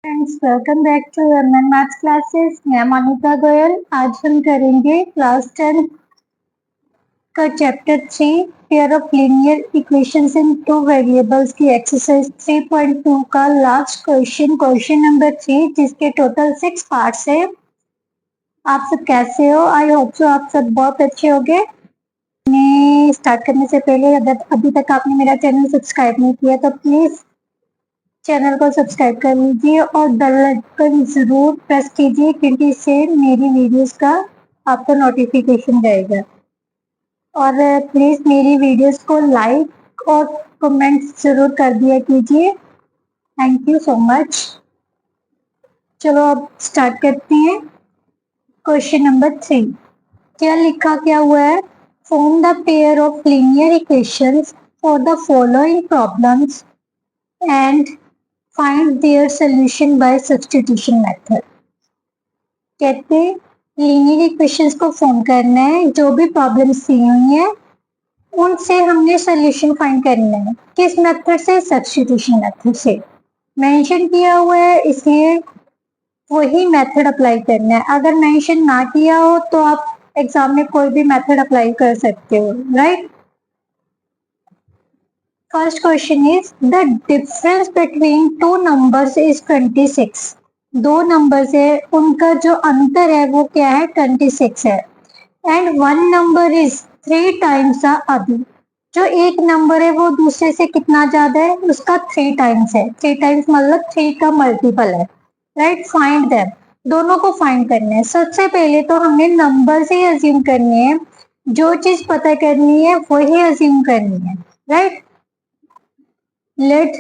Friends, welcome back to Raman maths classes. मैं मोनिका गोयल। आज हम करेंगे क्लास 10 का chapter 3 pair of linear equations in two variables की एक्सरसाइज 3.2 का लास्ट क्वेश्चन नंबर 3, जिसके टोटल 6 पार्ट्स है। आप सब कैसे हो? आई होप सो आप सब बहुत अच्छे होंगे। स्टार्ट करने से पहले अगर अभी तक आपने मेरा चैनल सब्सक्राइब नहीं किया तो प्लीज चैनल को सब्सक्राइब कर लीजिए और बेल आइकन जरूर प्रेस कीजिए, क्योंकि इससे मेरी वीडियोस का आपको नोटिफिकेशन जाएगा। और प्लीज मेरी वीडियोस को लाइक और कमेंट जरूर कर दिया कीजिए। Thank you so much. चलो अब स्टार्ट करते हैं। क्वेश्चन नंबर 3 क्या हुआ है? Form the pair of linear equations for the following problems and find their solution by substitution method. कहते हैं लीनियर इक्वेशंस को फॉर्म करना है, जो भी प्रॉब्लम्स दी हुई हैं उनसे हमने सोल्यूशन फाइंड करना है। किस मेथड से? सब्स्टिट्यूशन मेथड से। मेंशन किया हुआ है इसलिए वही मेथड अप्लाई करना है। अगर मेंशन ना किया हो तो आप एग्जाम में कोई भी मेथड अप्लाई कर सकते हो, right? First question is the difference between two numbers is 26. दो नंबर्स है, उनका जो अंतर है वो क्या है? 26 है। And one number is 3 times the other. जो एक नंबर है वो दूसरे से कितना ज्यादा है? उसका 3 टाइम्स है। 3 टाइम्स मतलब 3 का मल्टीपल है, राइट? Find them. दोनों को फाइंड करना है। सबसे पहले तो हमने नंबर से ही अज्यूम करनी है। जो चीज पता करनी है वही अज्यूम करनी है, right? let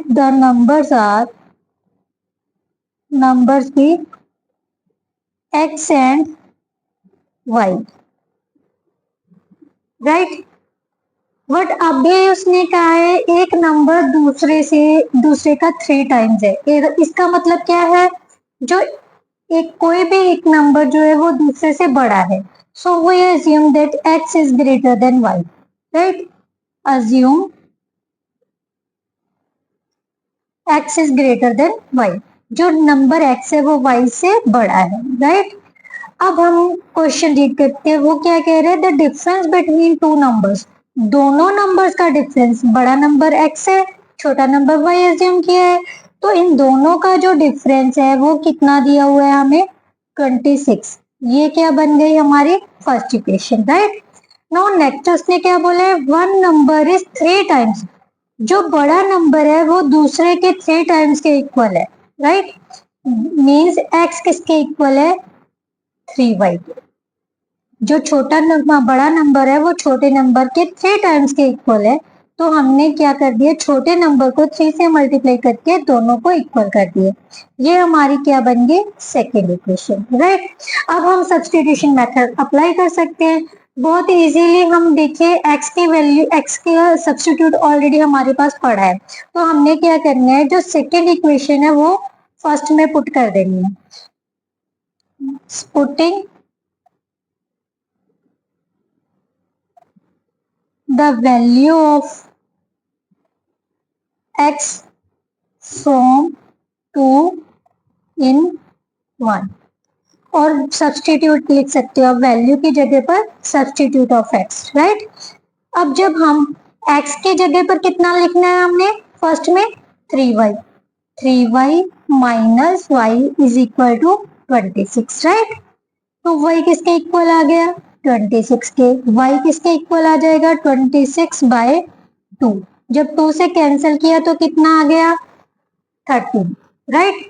the numbers be x and y, right? But अभी उसने कहा है एक नंबर दूसरे का 3 टाइम्स है। इसका मतलब क्या है? जो कोई भी एक नंबर जो है वो दूसरे से बड़ा है। So we assume that x is greater than y, right? Assume x is greater than y। जो नंबर x है वो y से बड़ा है, राइट? अब हम क्वेश्चन रीड करते हैं। वो क्या कह रहे हैं? The difference between two numbers. दोनों नंबर्स का डिफरेंस, बड़ा नंबर x है, छोटा नंबर y अज्यूम किया है, तो इन दोनों का जो डिफरेंस है वो कितना दिया हुआ है हमें? 26। ये क्या बन गई हमारी first equation, right? Now next उसने क्या बोला है? One number is 3 times. जो बड़ा नंबर है वो दूसरे के 3 टाइम्स के इक्वल है, राइट? मीन्स x किसके इक्वल है? 3y। जो बड़ा नंबर है वो छोटे नंबर के 3 टाइम्स के इक्वल है। तो हमने क्या कर दिया? छोटे नंबर को 3 से मल्टीप्लाई करके दोनों को इक्वल कर दिए। ये हमारी क्या बन गई? Second equation, right? अब हम सब्स्टिट्यूशन मेथड अप्लाई कर सकते हैं बहुत इजीली। हम देखिए x की वैल्यू, x का सब्स्टिट्यूट ऑलरेडी हमारे पास पड़ा है, तो हमने क्या करना है? जो सेकेंड इक्वेशन है वो फर्स्ट में पुट कर देनी है। Putting the value of x from 2 in 1, और सब्स्टिट्यूट लिख सकते हो आप वैल्यू की जगह पर सब्स्टिट्यूट ऑफ x, राइट? अब जब हम x के जगह पर कितना लिखना है हमने? फर्स्ट में 3y minus y is equal to 26, right? तो y किसके इक्वल आ गया? 26 के। y किसके इक्वल आ जाएगा? 26 बाय 2। जब 2 से कैंसिल किया तो कितना आ गया? 13, राइट?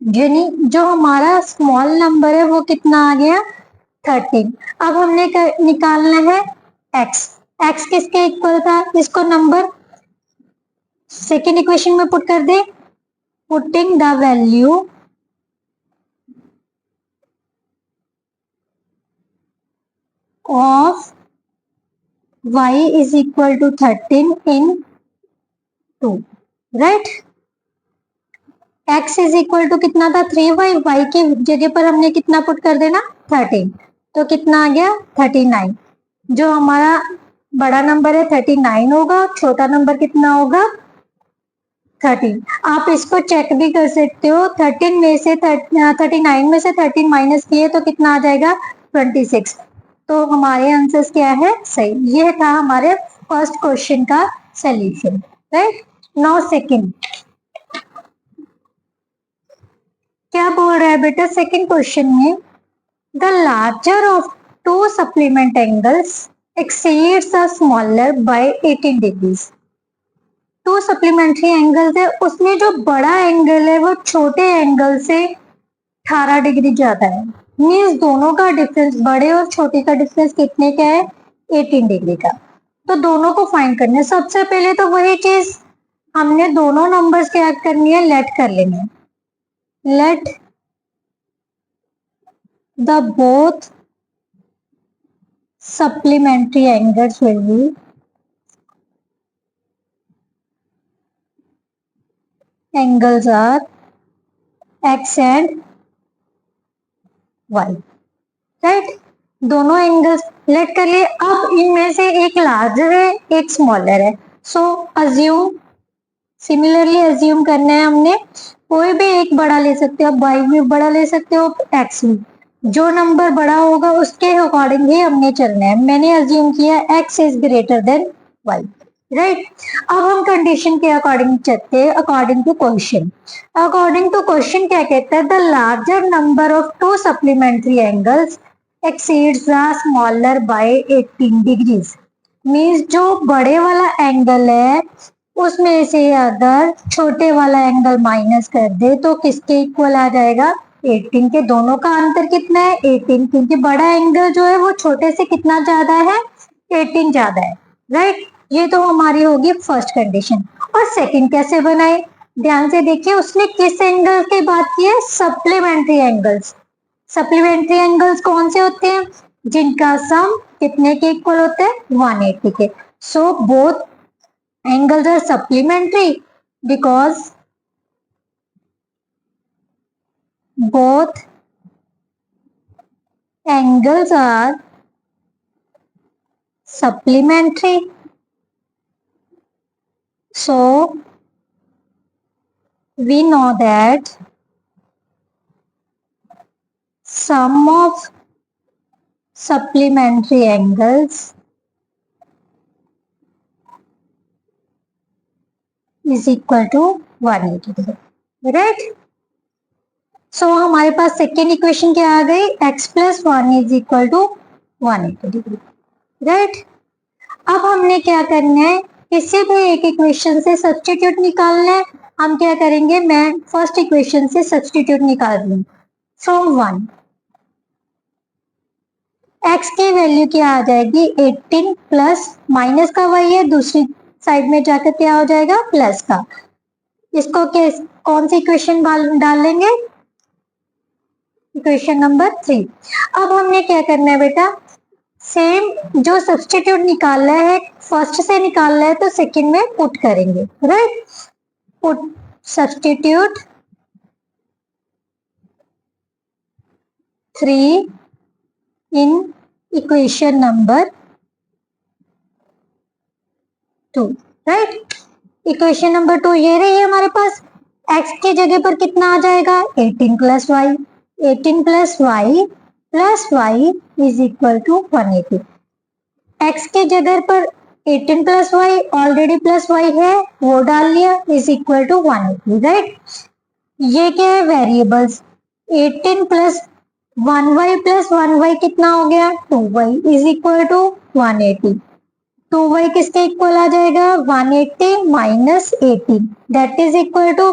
यानी जो हमारा स्मॉल नंबर है वो कितना आ गया? 13। अब हमने निकालना है x। x किसके इक्वल था? इसको नंबर सेकेंड इक्वेशन में पुट कर दे। Putting the value of y is equal to 13 in 2, right? x is equal to कितना था? 3y। y की जगह पर हमने कितना पुट कर देना? 13। तो कितना आ गया? 39। जो हमारा बड़ा नंबर है 39 होगा, छोटा नंबर कितना होगा 13। आप इसको चेक भी कर सकते हो, 13 में से 39 में से 13 माइनस किए तो कितना आ जाएगा 26। तो हमारे आंसर्स क्या है सही। ये था हमारे फर्स्ट क्वेश्चन का सॉल्यूशन, राइट। नाउ सेकंड, क्या बोल रहा है बेटा सेकंड क्वेश्चन में, the larger of two supplement angles exceeds the smaller by 18 degrees. Two supplementary angles है, उसमें जो बड़ा एंगल है वो छोटे एंगल से 18 डिग्री ज्यादा है। मीन्स दोनों का डिफरेंस, बड़े और छोटे का डिफरेंस कितने का है 18 डिग्री का। तो दोनों को फाइंड करना है। सबसे पहले तो वही चीज हमने दोनों नंबर्स क्या करनी है, लेट कर लेनी है। Let the both supplementary angles will be angles are x and y, right. दोनों एंगल्स लेट कर लिए। अब इनमें से एक लार्जर है एक स्मॉलर है, सो अज्यूम, सिमिलरली अज्यूम करना है हमने, कोई भी एक बड़ा ले सकते हो, y भी बड़ा ले सकते हो, x भी। जो नंबर बड़ा होगा उसके अकॉर्डिंग ही हमने चलना है। मैंने अज्यूम किया x is greater than y, right. अब हम कंडीशन के अकॉर्डिंग चलते हैं, according to question. According to question क्या कहता है, the larger number of two supplementary angles exceeds the smaller by 18 degrees. Means जो बड़े वाला एंगल है उसमें से अगर छोटे वाला एंगल माइनस कर दे तो किसके इक्वल आ जाएगा 18 के। दोनों का अंतर कितना है 18, क्योंकि बड़ा एंगल जो है वो छोटे से कितना ज्यादा है 18 ज्यादा है, राइट। ये तो हमारी होगी फर्स्ट कंडीशन। और सेकंड कैसे बनाए, ध्यान से देखिए, उसने किस एंगल की बात की है, सप्लीमेंट्री एंगल्स। सप्लीमेंट्री एंगल्स कौन से होते हैं, जिनका सम कितने के इक्वल होते हैं 180 के। So both angles are supplementary because both angles are supplementary. So we know that sum of supplementary angles is equal to 180 degree, right? So हमारे पास सेकेंड इक्वेशन क्या आ गई, x plus 1 is equal to 180 degree, right. अब हमने क्या करना है, किसी भी एक इक्वेशन से सब्स्टिट्यूट निकालना है। हम क्या करेंगे, मैं फर्स्ट इक्वेशन से सब्स्टिट्यूट निकाल दूँ फ्रॉम 1। x की वैल्यू क्या आ जाएगी 18 प्लस माइनस का y है, दूसरी साइड में जाकर क्या हो जाएगा प्लस का। इसको कौन सी इक्वेशन डाल लेंगे, इक्वेशन नंबर 3। अब हमने क्या करना है बेटा, सेम जो सब्स्टिट्यूट निकालना है फर्स्ट से निकालना है तो सेकंड में पुट करेंगे, right. Put substitute 3 in equation number 2, right. Equation number 2 ये रही है हमारे पास। x की जगह पर कितना आ जाएगा 18 plus y, 18 plus y is equal to 180। x की जगह पर 18 plus y, already plus y है वो डाल लिया, इज इक्वल टू 180, राइट। ये क्या है variables, 18 plus 1y plus 1y कितना हो गया 2y is equal to 180। 2y किसके इक्वल आ जाएगा 180 minus 18 that is equal to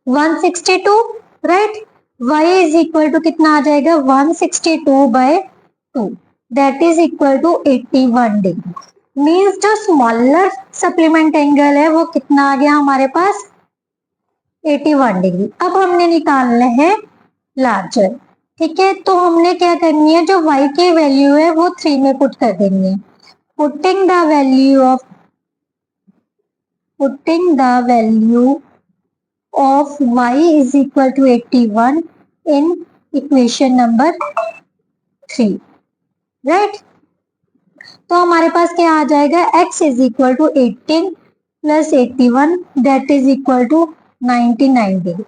162, right. y is equal to कितना आ जाएगा 162 by 2 that is equal to 81 degree. Means जो स्मॉलर सप्लीमेंट एंगल है वो कितना आ गया हमारे पास 81 डिग्री। अब हमने निकालना है लार्जर, ठीक है। तो हमने क्या करनी है, जो y की वैल्यू है वो 3 में पुट कर देनी है। Putting the value of y is equal to 81 in equation number 3, right? तो हमारे पास क्या आ जाएगा, x is equal to 18 plus 81 that is equal to 99 degree.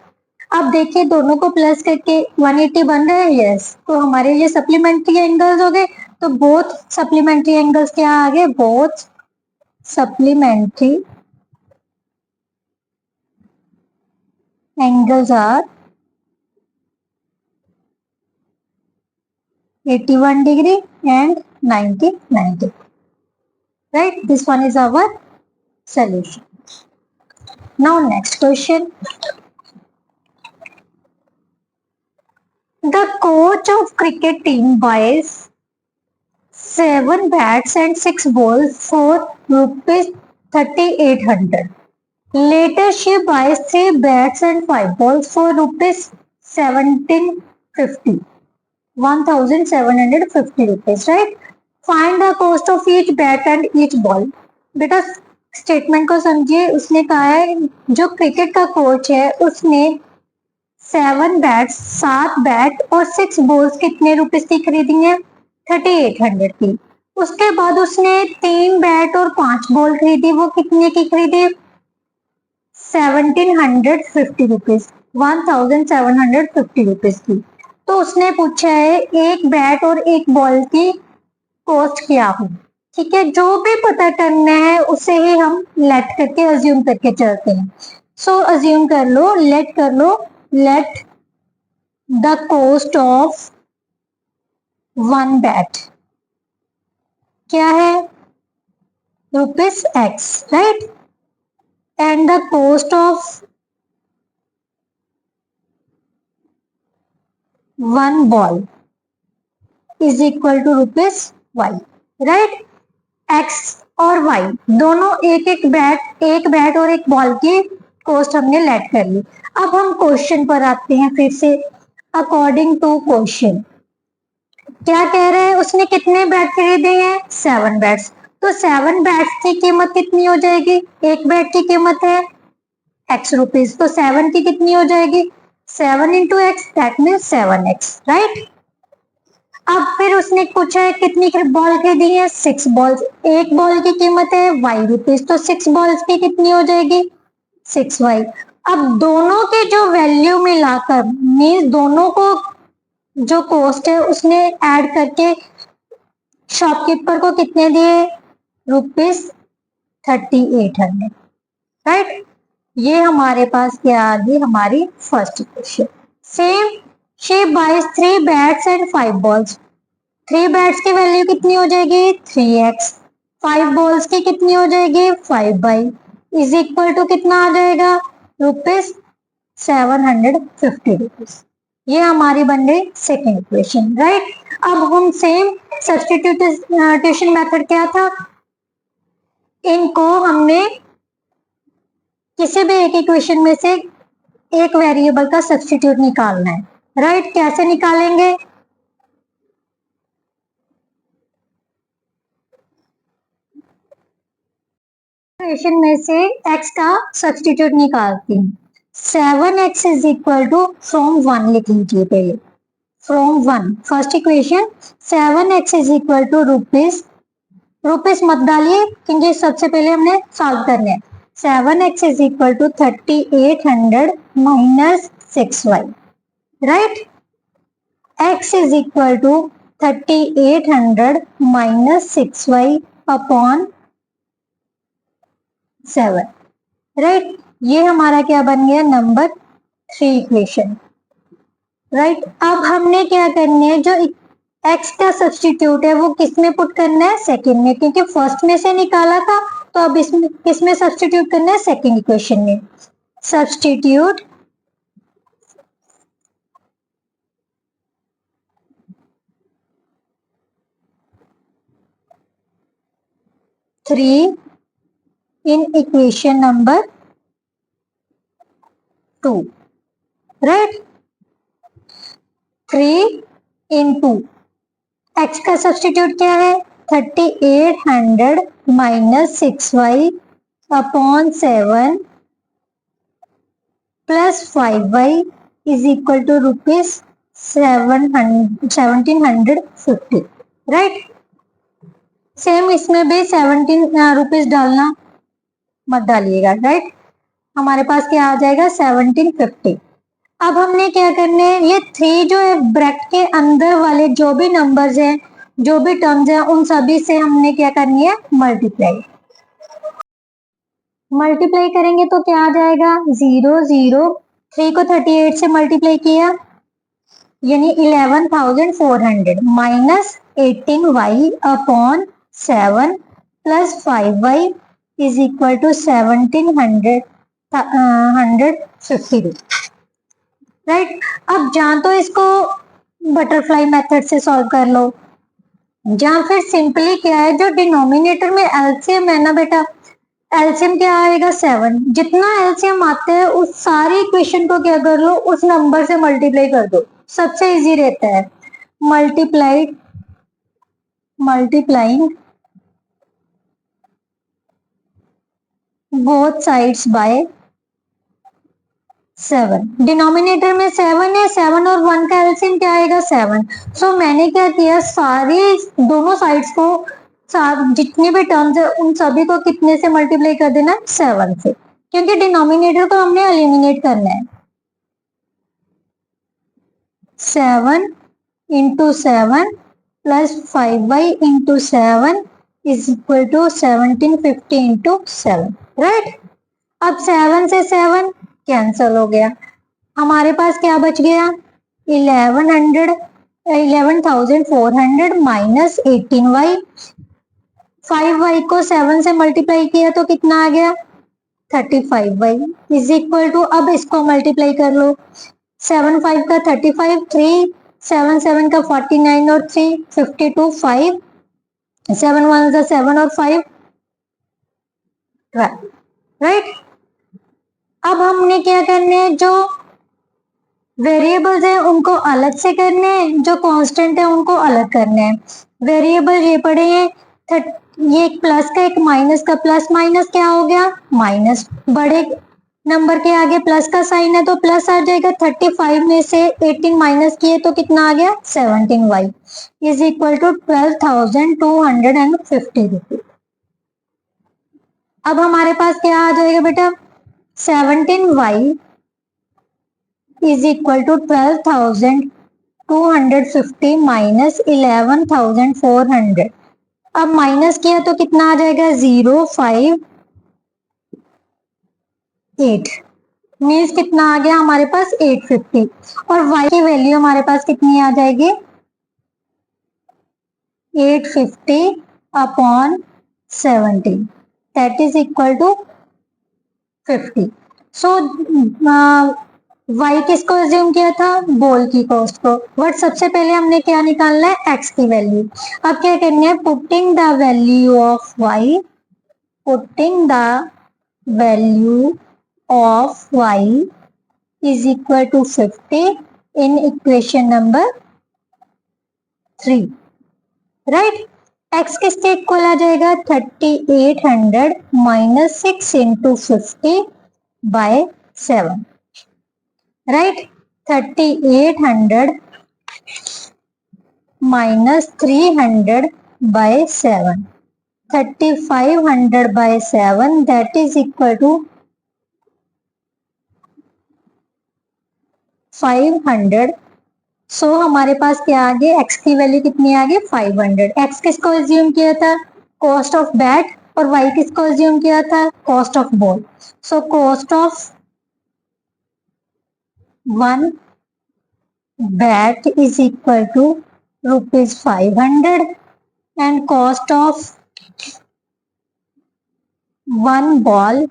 अब देखिए दोनों को प्लस करके 180 बन रहा है, यस। तो हमारे ये सप्लीमेंट्री एंगल्स हो गए। तो बोथ सप्लीमेंट्री एंगल्स क्या आ गए, both supplementary angles are 81 degree and 99 degree. Right? This one is our solution. Now next question. The coach of cricket team buys 7 bats and 6 balls for rupees 3800. Later she buys 3 bats and 5 balls for rupees 1750. 1750 rupees, right? Find the cost of each bat and each ball. बेटा statement को समझिए, उसने कहा है जो cricket का coach है उसने 7 बैट और 6 बॉल्स कितने रुपीस की खरीदी है, 3800 की। उसके बाद उसने 3 बैट और 5 बॉल खरीदी, वो कितने की खरीदी, 1750 रुपीज, 1750 रुपीज की। तो उसने पूछा है एक बैट और एक बॉल की कॉस्ट क्या हो। ठीक है, जो भी पता करना है उसे ही हम लेट करके अज्यूम करके चलते हैं। सो अज्यूम कर लो, let the cost of 1 bat क्या है, rupees x, right, and the cost of 1 ball is equal to rupees y, right. X और वाई दोनों एक बैट और एक बॉल की कॉस्ट हमने लेट कर ली। अब हम क्वेश्चन पर आते हैं फिर से। अकॉर्डिंग टू क्वेश्चन क्या कह रहे हैं, उसने कितने बैट खरीदे हैं, 7 बैट्स। तो 7 बैट्स की कीमत कितनी हो जाएगी, एक बैट की कीमत है एक्स रुपीज, तो 7 की कितनी हो जाएगी, 7 into x, that mean 7x, right. अब फिर उसने पूछा है कितनी बॉल खरीदी है, 6 बॉल्स। एक बॉल की कीमत है वाई रुपीज, तो 6 बॉल्स की कितनी हो जाएगी, 6y। अब दोनों के जो वैल्यू मिलाकर मीन्स दोनों को जो कॉस्ट है उसने ऐड करके शॉपकीपर को कितने दिए, रुपीज 3800, राइट। ये हमारे पास क्या आ गई, हमारी first question. Same she buys 3 bats and 5 balls. 3 bats की वैल्यू कितनी हो जाएगी, 3x। 5 बॉल्स की कितनी हो जाएगी, 5y, इज इक्वल टू कितना आ जाएगा, रुपीज 750 रुपीज। ये हमारी बन गई सेकेंड इक्वेशन, राइट। अब हम सेम सब्स्टिट्यूशन मेथड क्या था, इनको हमने किसी भी एक इक्वेशन में से एक वेरिएबल का सब्स्टिट्यूट निकालना है, राइट। कैसे निकालेंगे, इक्वेशन में से x का सब्स्टिट्यूट निकालती हूँ। 7x is equal to from 1 लिख लीजिए पहले, from 1 first equation. 7x is equal to rupees मत डालिए क्योंकि सबसे पहले हमने सॉल्व करना है। 7x is equal to 3800 minus 6y, right. x is equal to 3800 minus 6y upon 7, right. ये हमारा क्या बन गया, नंबर 3 इक्वेशन, राइट। अब हमने क्या करना है, जो x का सब्स्टिट्यूट है वो किस में पुट करना है, सेकंड में, क्योंकि फर्स्ट में से निकाला था। तो अब इसमें किस में सब्स्टिट्यूट करना है, सेकंड इक्वेशन में। Substitute 3 in equation number 2, right। 3 into x का सब्स्टिट्यूट क्या है, 3800 minus 6y upon 7 plus 5y is equal to rupees 1750, right. Same इसमें भी 17 रुपीज डालना मत डालिएगा, राइट। हमारे पास क्या आ जाएगा 1750। अब हमने क्या करने हैं, ये 3 जो है ब्रैकेट के अंदर वाले जो भी नंबर्स हैं, जो भी टर्म्स हैं, उन सभी से हमने क्या करनी है मल्टीप्लाई। मल्टीप्लाई करेंगे तो क्या आ जाएगा 0 0, 3 को 38 से मल्टीप्लाई किया यानी 11,400 minus 18y upon 7 plus 5y is equal to 1750, right. अब जहां तो इसको बटरफ्लाई मेथड से सॉल्व कर लो, जहां फिर सिंपली क्या है, जो डिनोमिनेटर में एलसीएम है ना बेटा, एलसीएम क्या आएगा 7, जितना एलसीएम आता है उस सारी इक्वेशन को क्या कर लो उस नंबर से मल्टीप्लाई कर दो, सबसे इजी रहता है। Multiplying both sides by 7, denominator में 7 है, 7 और 1 का एलसीएम क्या आएगा 7। सो मैंने क्या किया, सारी दोनों साइड्स को, जितने भी टर्म्स है उन सभी को कितने से मल्टीप्लाई कर देना 7 से, क्योंकि डिनोमिनेटर को हमने एलिमिनेट करना है। 7 into 7 plus 5y into 7 is equal to 1750 into 7, right. अब 7 से 7 कैंसल हो गया, हमारे पास क्या बच गया 11,400 माइनस 18y, 5y को 7 से मल्टीप्लाई किया तो कितना आ गया 35y इज इक्वल टू, अब इसको मल्टीप्लाई कर लो, 7 5 का 35, 3 7 7 का 49 और 3 52, 5 7 1 का 7 और 5, राइट। अब हमने क्या करने हैं, जो वेरिएबल्स है उनको अलग से करने हैं, जो कांस्टेंट है उनको अलग करने हैं। वेरिएबल ये पड़े हैं, ये एक प्लस का एक माइनस का, प्लस माइनस क्या हो गया माइनस, बड़े नंबर के आगे प्लस का साइन है तो प्लस आ जाएगा, 35 में से 18 माइनस किए तो कितना आ गया 17y is equal to 12,250 rupees. अब हमारे पास क्या आ जाएगा बेटा 17y is equal to 12,250 minus 11,400, अब माइनस किया तो कितना आ जाएगा 058 मीन्स कितना आ गया हमारे पास 850, और y की वैल्यू हमारे पास कितनी आ जाएगी 850 upon 70 that is equal to 50। So y किसको अज्यूम किया था बॉल की कॉस्ट को, बट सबसे पहले हमने क्या निकालना है x की वैल्यू। अब क्या करना है putting the value of y, putting the value of y is equal to 50 in equation number 3, right. x किसके इक्वल आ जाएगा 3800 minus 6 into 50 by 7, right. 3800 minus 300 by 7, 3500 by 7 that is equal to 500। So हमारे पास क्या आ गया x की value कितनी आ गई 500। x किसको अज्यूम किया था कॉस्ट ऑफ बैट, और y किसको अज्यूम किया था cost of ball. So cost of 1 bat is equal to rupees 500 and cost of 1 ball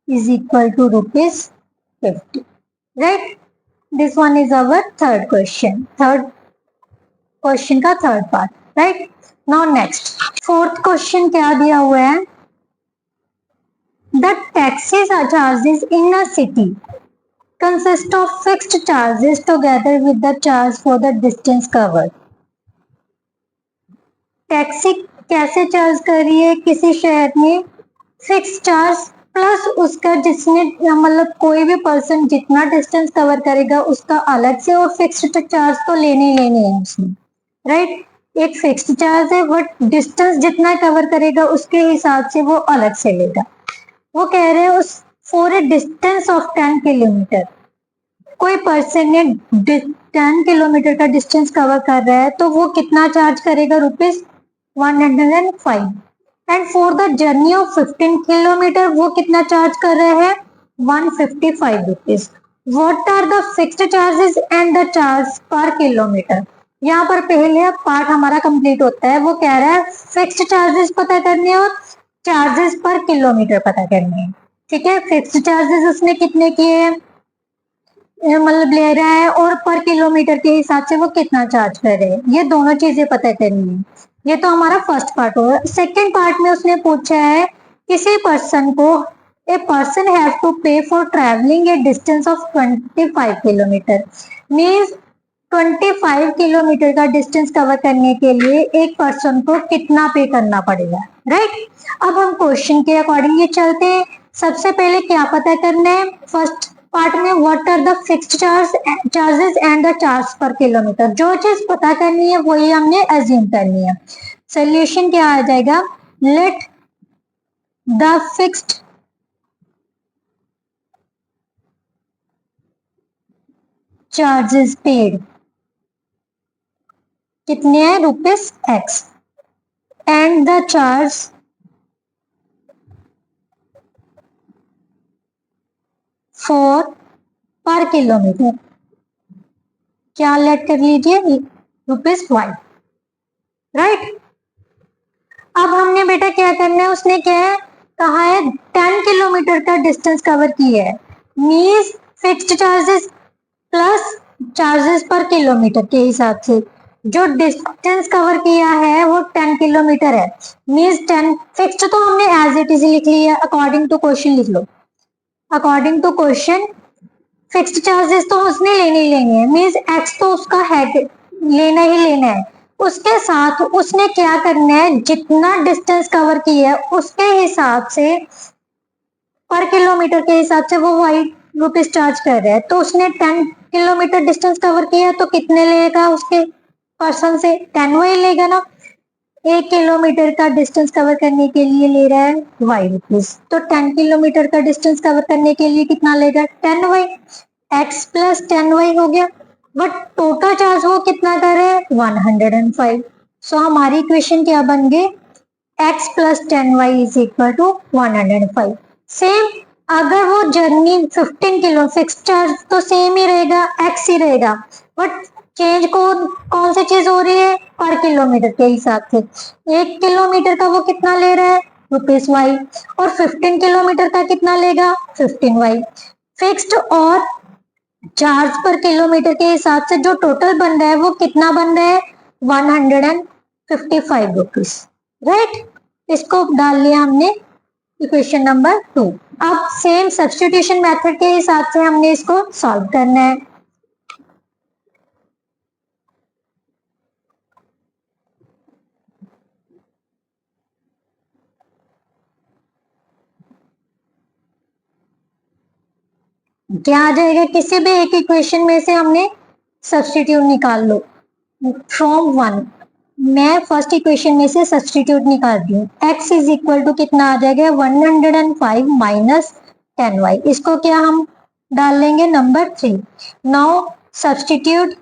is equal to rupees 50, right। this one is our third question का third part, right। now next fourth question क्या दिया हुआ है, the taxes are charges in a city consist of fixed charges together with the charge for the distance covered। Taxi कैसे charge कर रही है किसी शहर में, फिक्स चार्ज प्लस उसका जिसने मतलब कोई भी पर्सन जितना डिस्टेंस कवर करेगा उसका अलग से, और फिक्स्ड चार्ज तो लेने ही लेने हैं उसमें, राइट। एक फिक्स्ड चार्ज है, बट डिस्टेंस जितना कवर करेगा उसके हिसाब से वो अलग से लेगा। वो कह रहे हैं उस for a distance of 10 kilometre, कोई पर्सन ने 10 किलोमीटर का डिस्टेंस कवर कर रहा है तो वो कितना चार्ज करेगा, ₹105। And for the journey of 15 kilometre वो कितना चार्ज कर रहे हैं, ₹155। What are the fixed charges and the charge per kilometre. यहाँ पर पहले पार्ट हमारा कंप्लीट होता है। वो कह रहा है फिक्स्ड चार्जेस पता करने और चार्जेस पर किलोमीटर पता करने हैं। ठीक है, फिक्स्ड चार्जेस उसने कितने किए मतलब ले रहा है और पर किलोमीटर के हिसाब से वो कितना चार्ज कर रहे हैं, ये दोनों चीजें पता करनी है। ये तो हमारा फर्स्ट पार्ट होगा। सेकेंड पार्ट में उसने पूछा है किसी पर्सन को ए person have to pay for travelling A distance of 25 kilometre, means 25 kilometre का डिस्टेंस कवर करने के लिए एक पर्सन को कितना पे करना पड़ेगा, राइट। अब हम क्वेश्चन के अकॉर्डिंग ये चलते हैं। सबसे पहले क्या पता करना है, फर्स्ट पार्ट में what are the fixed charges and the charge per kilometre, जो चीज पता करनी है वही हमने अज्यूम करनी है। सोल्यूशन क्या आ जाएगा, let the fixed charges paid कितने हैं, ₹X, and the charge for per kilometre क्या लेट कर लीजिए, ₹Y, राइट। अब हमने बेटा क्या करना है, उसने क्या कहा है 10 किलोमीटर का डिस्टेंस कवर किया है, means fixed charges plus charges पर किलोमीटर के हिसाब से जो डिस्टेंस कवर किया है वो 10 किलोमीटर है, मीन्स 10 फिक्स्ड तो हमने एज इट इज लिख लिया, अकॉर्डिंग टू क्वेश्चन लिख लो। According to question fixed charges तो उसने लेने ही लेने हैं, मीन्स एक्स तो उसका है लेना ही लेना है। उसके साथ उसने क्या करना है, जितना डिस्टेंस कवर किया है उसके हिसाब से पर किलोमीटर के हिसाब से वो ₹Y चार्ज कर रहा है। तो उसने 10 किलोमीटर डिस्टेंस कवर किया तो कितने लेगा उसके पर्सन से, 10Y लेगा ना। 1 किलोमीटर का डिस्टेंस कवर करने के लिए ले रहा है ₹Y, तो 10 किलोमीटर का डिस्टेंस कवर करने के लिए कितना लेगा, 10Y, x प्लस 10Y हो गया। बट टोटल चार्ज वो कितना कर रहे हैं, 105। सो हमारी इक्वेशन क्या बन गई, x plus 10Y is equal to 105। Same अगर वो जर्नी 15 किलो, फिक्स चार्ज तो सेम ही रहेगा, x ही रहेगा, बट चेंज कौन सी चीज हो रही है, पर किलोमीटर के हिसाब से। 1 किलोमीटर का वो कितना ले रहा है, ₹Y, और 15 किलोमीटर का कितना लेगा, 15Y। फिक्स्ड और चार्ज पर किलोमीटर के हिसाब से जो टोटल बन रहा है वो कितना बन रहा है, ₹155, राइट। इसको डाल लिया हमने इक्वेशन नंबर 2। अब सेम सब्स्टिट्यूशन मेथड के हिसाब से हमने इसको सॉल्व करना है। क्या आ जाएगा, किसी भी एक इक्वेशन में से हमने सब्स्टिट्यूट निकाल लो फ्रॉम 1। मैं फर्स्ट इक्वेशन में से सब्स्टिट्यूट निकाल दी हूँ, x इज इक्वल टू कितना आ जाएगा, 105 माइनस 10y। इसको क्या हम डाल लेंगे number 3। Now substitute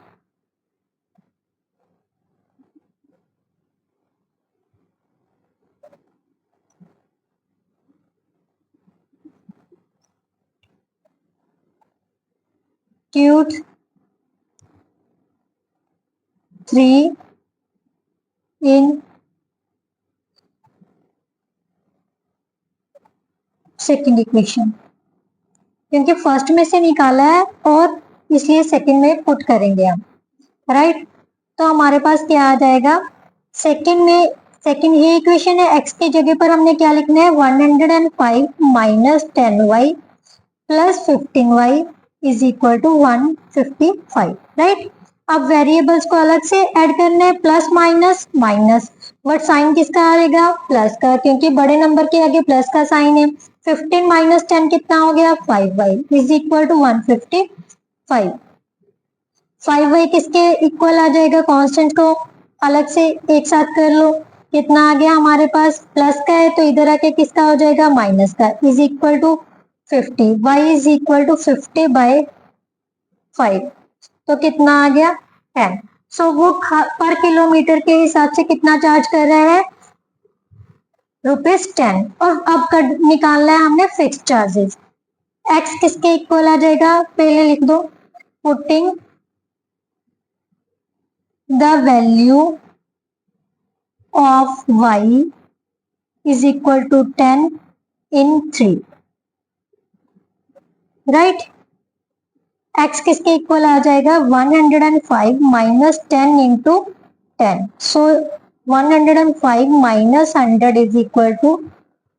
tweet 3 in second equation, क्योंकि फर्स्ट में से निकाला है और इसलिए सेकेंड में पुट करेंगे हम, राइट। तो हमारे पास क्या आ जाएगा, सेकेंड ये इक्वेशन है, x की जगह पर हमने क्या लिखना है, 105 minus 10y plus 15y is equal to 155, right. अब वेरिएबल्स को अलग से ऐड करना है, plus minus minus, but sign किसका आएगा, प्लस का, क्योंकि बड़े नंबर के आगे प्लस का साइन है। 15 माइनस 10 कितना हो गया, 5y is equal to 155। 5y किसके इक्वल आ जाएगा, कांस्टेंट को अलग से एक साथ कर लो। कितना आ गया हमारे पास, प्लस का है तो इधर आके किसका हो जाएगा, माइनस का, is equal to 50, y is equal to 50/5, तो कितना आ गया 10। सो वो पर किलोमीटर के हिसाब से कितना चार्ज कर रहे हैं, ₹10। और अब निकालना है हमने फिक्स चार्जेस। x किसके इक्वल आ जाएगा, पहले लिख दो, putting the value of y is equal to 10 in 3, right. x किसके इक्वल आ जाएगा, 105 minus 10 into 10, so 105 minus 100 is equal to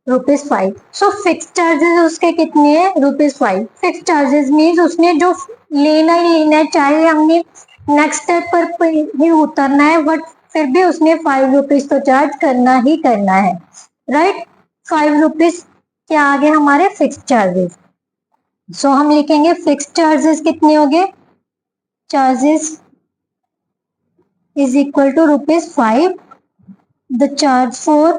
₹5। So fix charges उसके कितने हैं, ₹5। फिक्स चार्जेस मीन्स उसने जो लेना ही लेना है, चाहे हमने नेक्स्ट स्टेप पर ही उतरना है, बट फिर भी उसने ₹5 तो चार्ज करना ही करना है, राइट। ₹5 क्या आ गए हमारे फिक्स चार्जेस। सो हम लिखेंगे फिक्स चार्जेस कितने हो गए, charges is equal to ₹5, the charge for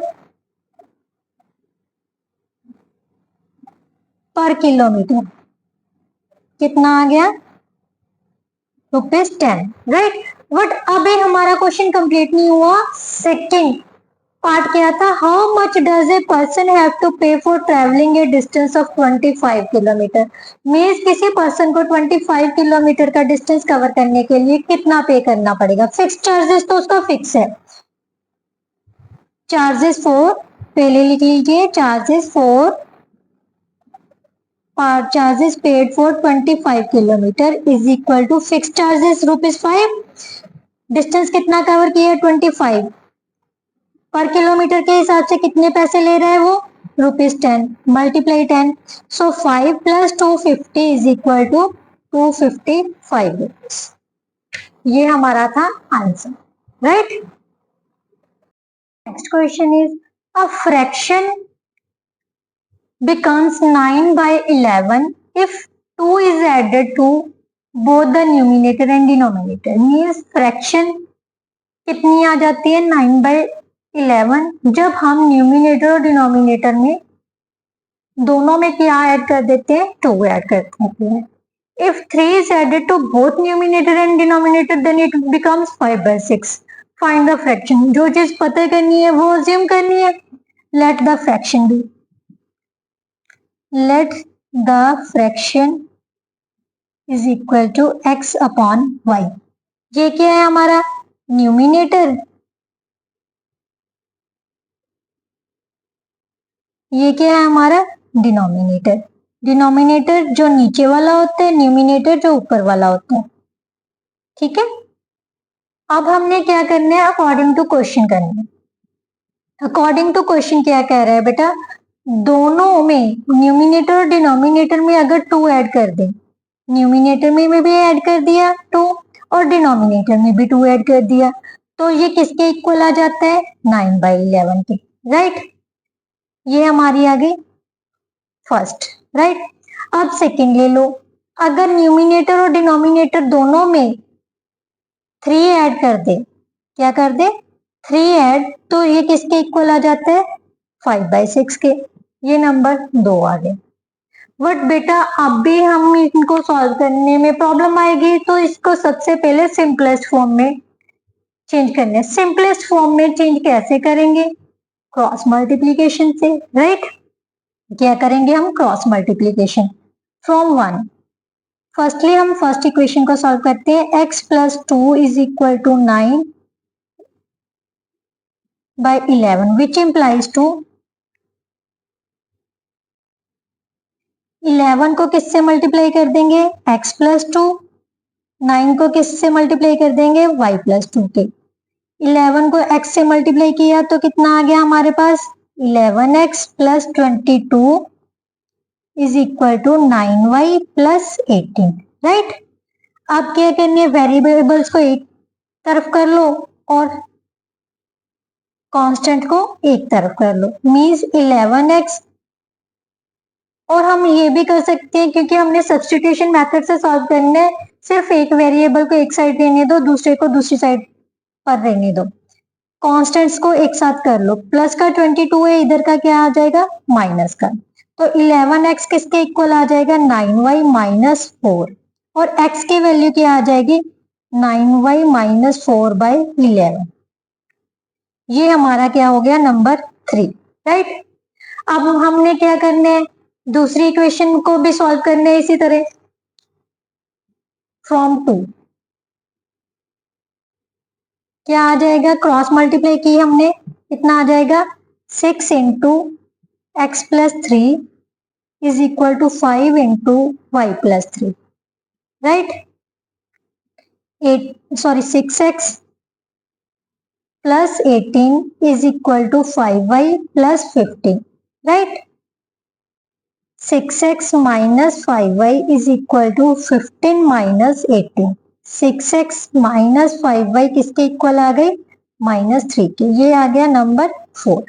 per kilometre कितना आ गया, ₹10, राइट। बट अभी हमारा क्वेश्चन कंप्लीट नहीं हुआ। सेकंड पार्ट क्या था, how much does a person have to pay for travelling a distance of 25 kilometre. Means किसी पर्सन को 25 किलोमीटर का डिस्टेंस कवर करने के लिए कितना पे करना पड़ेगा। फिक्स चार्जेस तो उसका फिक्स है, चार्जेस फॉर, पहले लिख लीजिए, charges paid for 25 kilometre is equal to fix charges ₹5। Distance कितना कवर किया, 25, पर किलोमीटर के हिसाब से कितने पैसे ले रहा है वो, ₹10, multiply 10, so 5 plus 250 is equal to 255 rupees. ये हमारा था answer, right. Next question is a fraction becomes 9/11 if 2 is added to both the numerator and denominator। Means fraction कितनी आ जाती है, 9/11, जब हम न्यूमिनेटर और डिनोमिनेटर में दोनों में क्या ऐड कर देते हैं, 2 ऐड कर देते हैं। If 3 is added to both numerator and denominator then it becomes 5/6। Find the fraction. जो चीज पता करनी है वो अज्यूम करनी है। Let the fraction be, let the fraction is equal to x upon y। ये क्या है हमारा न्यूमिनेटर, ये क्या है हमारा डिनोमिनेटर। डिनोमिनेटर जो नीचे वाला होता है, न्यूमिनेटर जो ऊपर वाला होता है, ठीक है। अब हमने क्या करना है, अकॉर्डिंग टू क्वेश्चन करना है। अकॉर्डिंग टू क्वेश्चन क्या कह रहा है बेटा, दोनों में न्यूमिनेटर और डिनोमिनेटर में अगर 2 ऐड कर दें, न्यूमिनेटर में भी ऐड कर दिया 2 और डिनोमिनेटर में भी 2 ऐड कर दिया, तो ये किसके इक्वल आ जाता है, 9/11 के, राइट। ये हमारी आ गई फर्स्ट, राइट। अब सेकंड ले लो, अगर न्यूमिनेटर और डिनोमिनेटर दोनों में 3 ऐड कर दे, क्या कर दे, 3 ऐड, तो ये किसके इक्वल आ जाता है, 5/6 के। ये नंबर 2 आ गए। बट बेटा अब भी हम इनको सॉल्व करने में प्रॉब्लम आएगी, तो इसको सबसे पहले सिंपलेस्ट फॉर्म में चेंज करने। सिंपलेस्ट फॉर्म में चेंज कैसे करेंगे, क्रॉस मल्टीप्लीकेशन से, राइट। क्या करेंगे हम, क्रॉस मल्टीप्लीकेशन फ्रॉम 1। फर्स्टली हम फर्स्ट इक्वेशन को सॉल्व करते हैं। x + 2 is equal to 9/11 which implies to 11 को किससे मल्टीप्लाई कर देंगे, x + 2, 9 को किससे मल्टीप्लाई कर देंगे, y + 2 के। 11 को x से मल्टीप्लाई किया तो कितना आ गया हमारे पास, 11x + 22 is equal to 9y + 18, right. अब क्या करनी है, वेरिएबल्स को एक तरफ कर लो और कांस्टेंट को एक तरफ कर लो, मीन्स 11x। और हम ये भी कर सकते हैं, क्योंकि हमने सब्स्टिट्यूशन मेथड से सॉल्व करना है, सिर्फ एक वेरिएबल को एक साइड रहने दो, दूसरे को दूसरी साइड पर रहने दो, कॉन्स्टेंट्स को एक साथ कर लो, प्लस का 22 है, इधर का क्या आ जाएगा माइनस का, तो 11x किसके इक्वल आ जाएगा 9y माइनस 4, और x की वैल्यू क्या आ जाएगी 9y माइनस 4/11। ये हमारा क्या हो गया नंबर 3, राइट। अब हमने क्या करना है, दूसरी इक्वेशन को भी सॉल्व करना है इसी तरह, फ्रॉम 2 क्या आ जाएगा, क्रॉस मल्टीप्लाई की हमने, कितना आ जाएगा 6 into x plus 3 is equal to 5 into y plus 3, right. 6x plus 18 is equal to 5y plus 15, right. 6x minus 5y is equal to 15 minus 18, 6x minus 5y किसके equal आ गई -3 के, ये आ गया नंबर 4,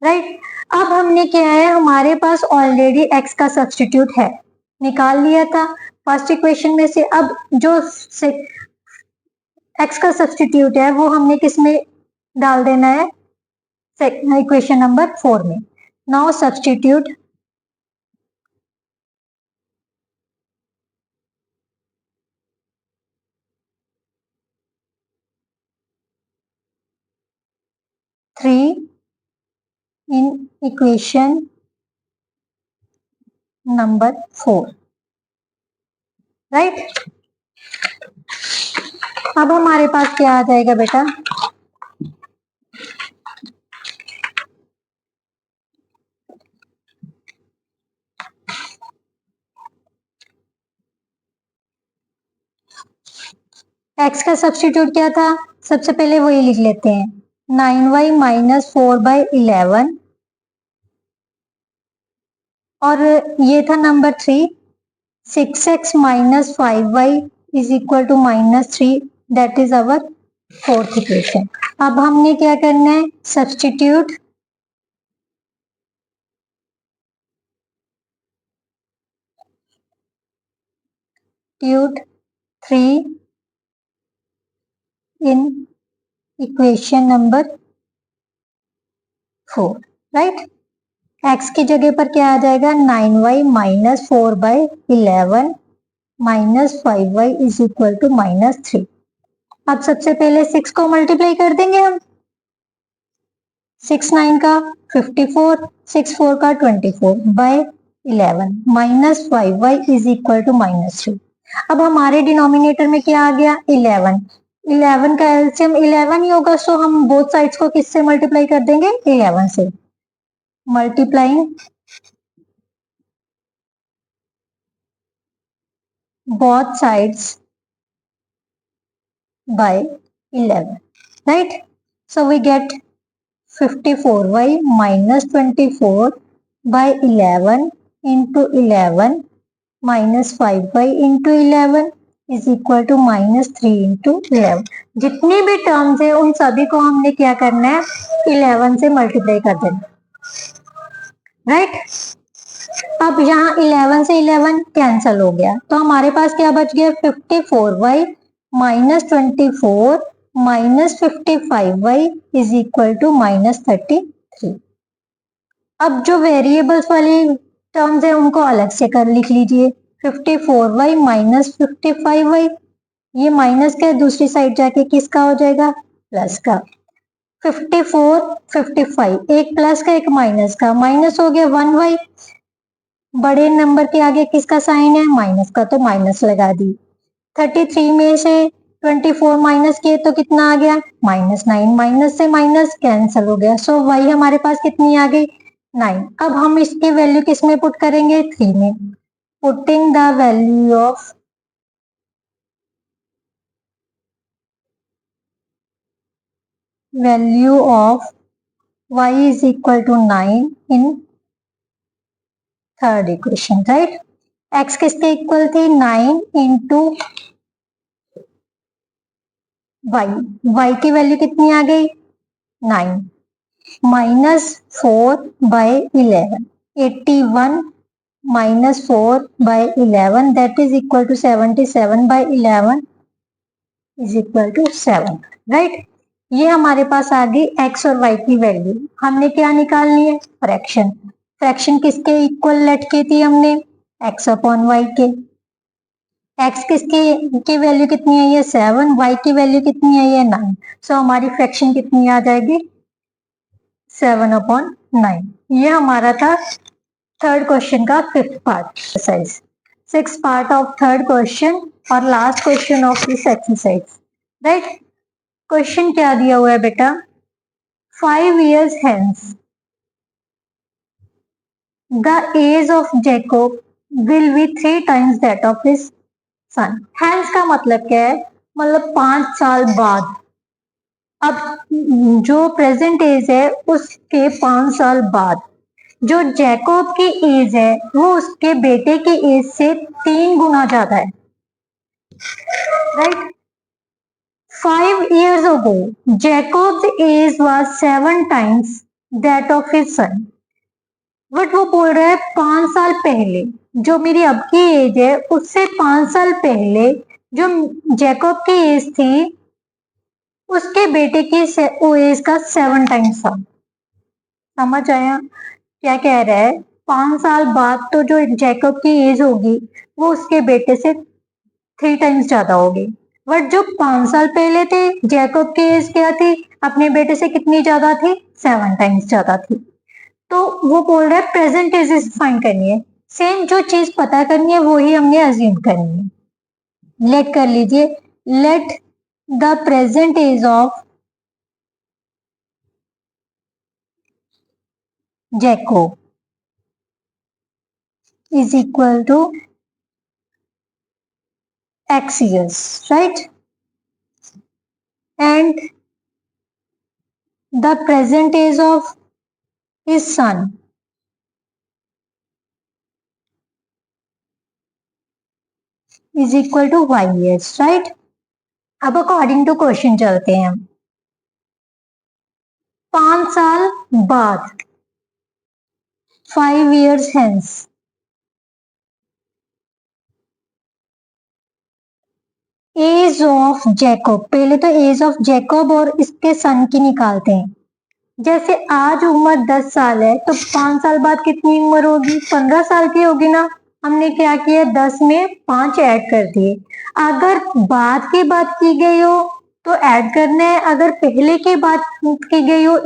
राइट। अब हमने क्या है, हमारे पास ऑलरेडी x का सब्स्टिट्यूट है, निकाल लिया था फर्स्ट इक्वेशन में से। अब जो x का सब्स्टिट्यूट है वो हमने किस में डाल देना है, इक्वेशन नंबर 4 में। Now substitute 3 in equation number 4, right. अब हमारे पास क्या आ जाएगा बेटा, x का सब्स्टिट्यूट क्या था, सबसे पहले वही लिख लेते हैं, 9y माइनस 4/11, और ये था number 3, 6x minus 5y is equal to -3, that is our fourth equation. अब हमने क्या करना है, substitute 3 in equation number 4, right. x की जगह पर क्या आ जाएगा 9y minus 4/11 minus 5y is equal to -3। अब सबसे पहले 6 को मल्टीप्लाई कर देंगे हम, 6 9 का 54, 6 4 का 24/11 minus 5y is equal to -3। अब हमारे डिनोमिनेटर में क्या आ गया 11, 11 का एलसीएम 11 ही होगा, सो हम बोथ साइड्स को किससे मल्टीप्लाई कर देंगे 11 से, multiplying both sides by 11, right? So we get 54y minus 24/11 into 11 minus 5y into 11 is equal to -3 into 11। जितनी भी टर्म्स है उन सभी को हमने क्या करना है 11 से मल्टीप्लाई कर देना, राइट। अब यहाँ 11 से 11 कैंसल हो गया, तो हमारे पास क्या बच गया 54y minus 24 minus 55y is equal to -33। अब जो वेरिएबल्स वाली टर्म्स है उनको अलग से कर लिख लीजिए, 54y माइनस 55y, ये माइनस का दूसरी साइड जाके किसका हो जाएगा प्लस का, 54 55 एक प्लस का एक माइनस का, माइनस हो गया 1y, बड़े नंबर के आगे किसका साइन है माइनस का, तो माइनस लगा दी। 33 में से 24 माइनस किए तो कितना आ गया -9, माइनस से माइनस कैंसल हो गया, सो y हमारे पास कितनी आ गई 9। अब हम इसकी वैल्यू किस में पुट करेंगे 3 में, putting the value of y is equal to 9 in third equation, right. x किसके इक्वल थी 9 इंटू y की वैल्यू कितनी आ गई 9 minus 4/11, 81 minus 4/11 that is equal to 77/11 is equal to 7, right. ये हमारे पास आ गई एक्स और वाई की वैल्यू। हमने क्या निकालनी है? फ्रैक्शन। फ्रैक्शन किसके इक्वल लेट की थी हमने? एक्स अपॉन वाई के। एक्स किसकी की वैल्यू कितनी है? ये 7। वाई की वैल्यू कितनी है? ये 9। सो हमारी फ्रैक्शन कितनी आ जाएगी? 7/9। ये हमारा था थर्ड क्वेश्चन का fifth part exercise. Six part of third question और last question of this exercise, right. Question क्या दिया हुआ है बेटा? 5 years hence the age of Jacob will be 3 times that of his son। hence का मतलब क्या है? मतलब 5 साल बाद। अब जो प्रेजेंट एज है उसके 5 साल बाद जो जैकब की एज है वो उसके बेटे की एज से 3 गुना ज्यादा है, right. 5 years ago Jacob's age was 7 times that of his son। But वो बोल रहा है 5 साल पहले जो मेरी अब की एज है उससे 5 साल पहले जो जैकब की एज थी उसके बेटे की एज का 7 टाइम्स था। समझ आया क्या कह रहा है? 5 साल बाद तो जो जैकब की एज होगी वो उसके बेटे से 3 टाइम्स ज्यादा होगी। बट जो 5 साल पहले थे जैकब की एज क्या थी? अपने बेटे से कितनी ज्यादा थी? 7 टाइम्स ज्यादा थी। तो वो बोल रहा है प्रेजेंट एज फाइंड करनी है। सेम जो चीज पता करनी है वो ही हमने अज्यूम करनी है। लेट कर लीजिए, let the present age of Jacob is equal to x years, right? And the present age of his son is equal to y years, right? अब अकॉर्डिंग टू क्वेश्चन चलते हैं हम। 5 साल बाद 5 years hence age of Jacob. पहले तो as of Jacob और इसके सन की निकालते हैं। जैसे आज उम्र 10 साल है तो 5 साल बाद कितनी उम्र होगी? 15 साल की होगी ना। हमने क्या किया? 10 में 5 ऐड कर दिए। अगर बाद की बात की गई हो तो ऐड करना है, अगर पहले की बात की गई हो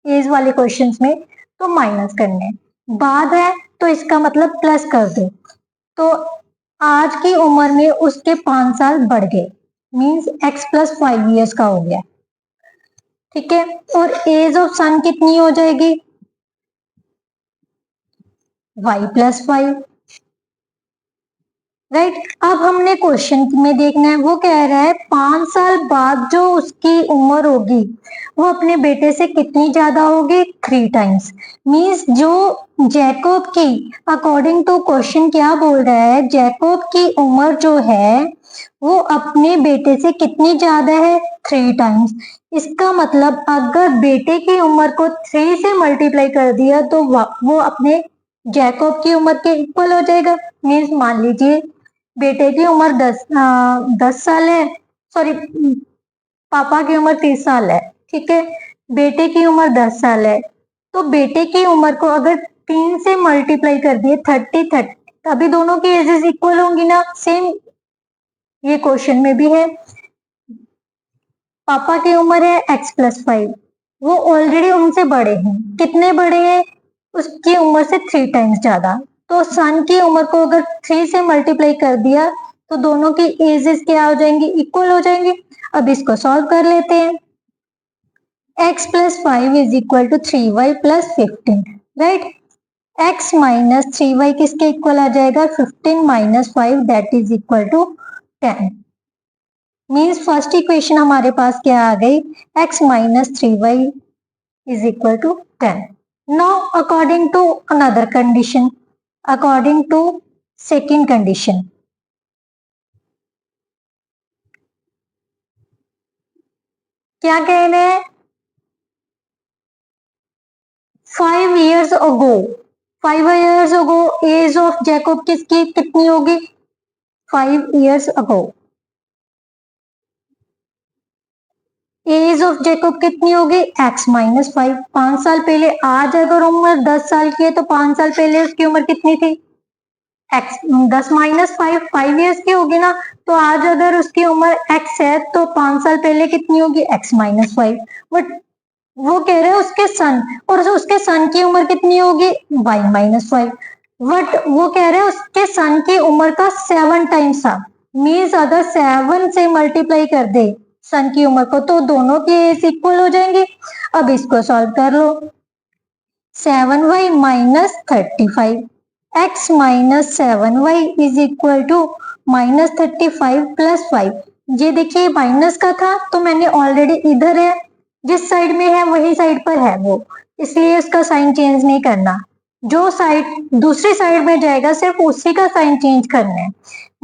एज वाले क्वेश्चंस में तो माइनस करना है। बाद है तो इसका मतलब प्लस कर दो। तो आज की उम्र में उसके 5 साल बढ़ गए, मीन्स x प्लस 5 years का हो गया, ठीक है। और एज ऑफ सन कितनी हो जाएगी? y plus 5, right. अब हमने क्वेश्चन में देखना है वो कह रहा है 5 साल बाद जो उसकी उम्र होगी वो अपने बेटे से कितनी ज्यादा होगी? 3 टाइम्स। मीन्स जो जैकब की, अकॉर्डिंग टू क्वेश्चन क्या बोल रहा है, जैकब की उम्र जो है वो अपने बेटे से कितनी ज्यादा है? 3 टाइम्स। इसका मतलब अगर बेटे की उम्र को 3 से मल्टीप्लाई कर दिया तो वो अपने जैकब की उम्र के इक्वल हो जाएगा। मीन्स मान लीजिए बेटे की उम्र 10 साल है, सॉरी पापा की उम्र 30 साल है, ठीक है। बेटे की उम्र 10 साल है तो बेटे की उम्र को अगर 3 से मल्टीप्लाई कर दिए 30 तभी दोनों की एजेस इक्वल होंगी ना। सेम ये क्वेश्चन में भी है। पापा की उम्र है x प्लस 5, वो ऑलरेडी उनसे बड़े हैं। कितने बड़े हैं? उसकी उम्र से 3 टाइम्स ज्यादा। तो सन की उम्र को अगर 3 से मल्टीप्लाई कर दिया तो दोनों की एजेस क्या हो जाएंगी? इक्वल हो जाएंगे। अब इसको सॉल्व कर लेते हैं। x plus 5 is equal to 3y plus 15, right. x minus 3y किसके इक्वल आ जाएगा? 15 minus 5 that is equal to 10। Means first equation हमारे पास क्या आ गई? x minus 3y is equal to 10. Now according to another condition, according to second condition, क्या कह रहे हैं? 5 years ago, 5 years ago age of Jacob किसकी कितनी होगी? 5 years ago, age of Jacob कितनी होगी x-5। 5 साल पहले, आज अगर उम्र 10 साल की है तो 5 साल पहले उसकी उम्र कितनी थी x 10-5 5 ईयर्स की होगी ना। तो आज अगर उसकी उम्र x है तो 5 साल पहले कितनी होगी x-5। बट वो कह रहे हैं उसके सन, और उसके सन की उम्र कितनी होगी y-5। बट वो कह रहे हैं उसके सन की उम्र का 7 टाइम्स था। मीन्स अगर 7 से मल्टीप्लाई कर दे सन की उम्र को तो दोनों की एज इक्वल हो जाएंगे। अब इसको सॉल्व कर लो। 7y minus 35 x minus 7y is equal to minus 35 plus 5। ये देखिए माइनस का था तो मैंने ऑलरेडी इधर है, जिस साइड में है वही साइड पर है वो, इसलिए इसका साइन चेंज नहीं करना। जो साइड दूसरी साइड में जाएगा सिर्फ उसी का साइन चेंज करना है।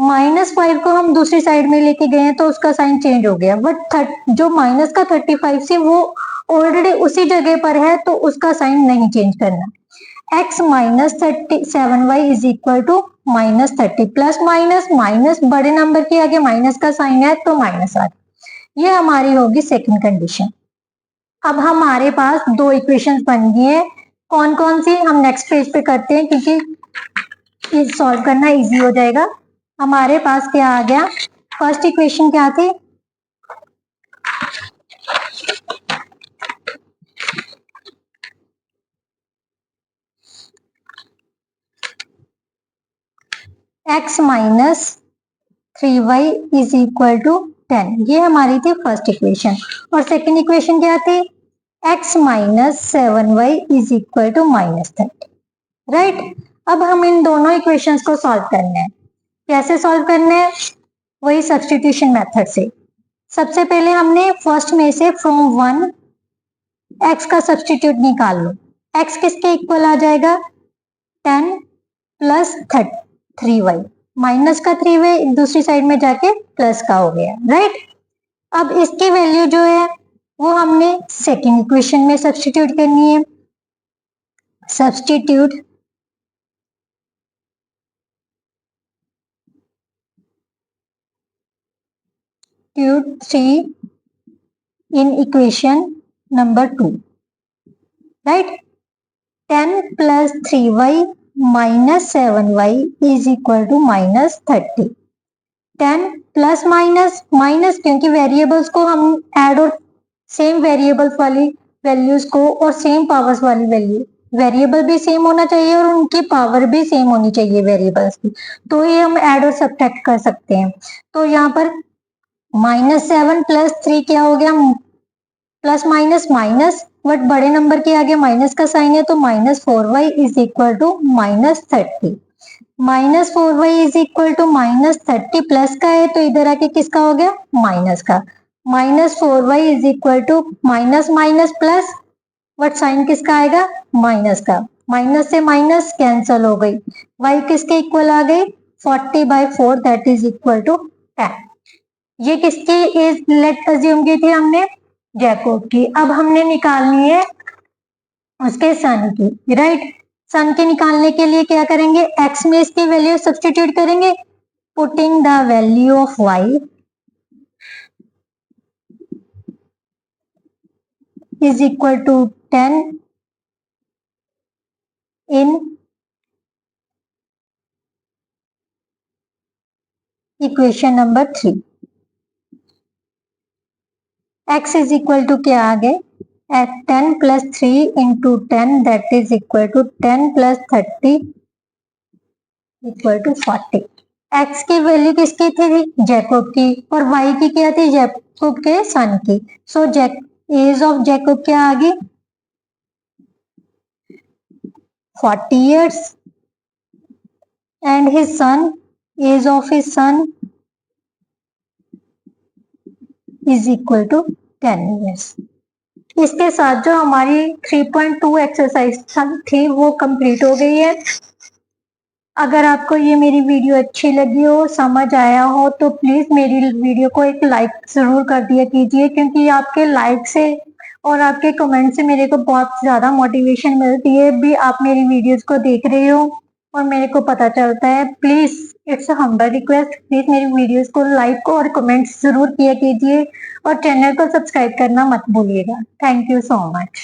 -5 को हम दूसरी साइड में लेके गए हैं तो उसका साइन चेंज हो गया, बट जो माइनस का 35 से वो ऑलरेडी उसी जगह पर है तो उसका साइन नहीं चेंज करना। x minus 37y is equal to minus 30 plus minus minus बड़े नंबर के आगे माइनस का साइन है तो माइनस आ गया। ये हमारी होगी सेकंड कंडीशन। अब हमारे पास दो इक्वेशंस बन गई है। कौन कौन सी हम नेक्स्ट पेज पे करते हैं क्योंकि सॉल्व करना इजी हो जाएगा। हमारे पास क्या आ गया, फर्स्ट इक्वेशन क्या थी, x minus 3y is equal to 10। ये हमारी थी फर्स्ट इक्वेशन। और सेकेंड इक्वेशन क्या थी, x minus 7y is equal to minus 30। Right. अब हम इन दोनों इक्वेशंस को सॉल्व करना है। कैसे सॉल्व करना है, वही सब्स्टिट्यूशन मेथड से। सबसे पहले हमने फर्स्ट में से फ्रॉम 1 x का सब्स्टिट्यूट निकाल लो। x किसके इक्वल आ जाएगा 10 प्लस 3y, माइनस का 3y दूसरी साइड में जाके प्लस का हो गया। राइट। अब इसकी वैल्यू जो है वो हमने सेकेंड इक्वेशन में सब्स्टिट्यूट करनी है। Substitute 3 in equation number 2, right? 10 plus 3y minus 7y is equal to minus 30। 10 plus minus minus, क्योंकि वेरिएबल्स को हम ऐड और सेम वेरिएबल्स वाली वैल्यूज को और सेम पावर्स वाली वैल्यू, वेरिएबल भी सेम होना चाहिए और उनकी पावर भी सेम होनी चाहिए वेरिएबल्स की, तो ये हम ऐड और सब्ट्रैक्ट कर सकते हैं। तो यहाँ पर -7 प्लस 3 क्या हो गया, प्लस माइनस माइनस, बट बड़े नंबर के आगे माइनस का साइन है तो -4y is equal to -30। -4y is equal to -30 plus का है तो इधर आके किसका हो गया माइनस का। -4y is equal to minus minus plus, but sign किसका आएगा माइनस का। माइनस से माइनस कैंसल हो गई, y किसके इक्वल आ गई 40/4 दैट इज इक्वल टू 10। ये किसकी एज लेट अज्यूम की थी हमने, जैकोब की। अब हमने निकालनी है उसके सन की। राइट। सन के निकालने के लिए क्या करेंगे, x में इसकी वैल्यू सब्स्टिट्यूट करेंगे। Putting the value of y is equal to 10 in equation number 3। x is equal to क्या आ गए at 10 plus 3 into 10 that is equal to 10 plus 30 equal to 40। x की वैल्यू किसकी थी जैकोब की और y की क्या थी जैकोब के सन की। सो एज ऑफ जैकोब क्या आ गई 40 years and his son, age of his son is equal to 10 years। इसके साथ जो हमारी 3.2 एक्सरसाइज थी वो कंप्लीट हो गई है। अगर आपको ये मेरी वीडियो अच्छी लगी हो, समझ आया हो तो प्लीज मेरी वीडियो को एक लाइक जरूर कर दिया कीजिए, क्योंकि आपके लाइक से और आपके कमेंट से मेरे को बहुत ज्यादा मोटिवेशन मिलती है। भी आप मेरी वीडियोस को देख रहे हो और मेरे को पता चलता है। Please it's humble request, please मेरी वीडियोस को लाइक और कमेंट्स जरूर किया कीजिए और चैनल को सब्सक्राइब करना मत भूलिएगा। Thank you so much.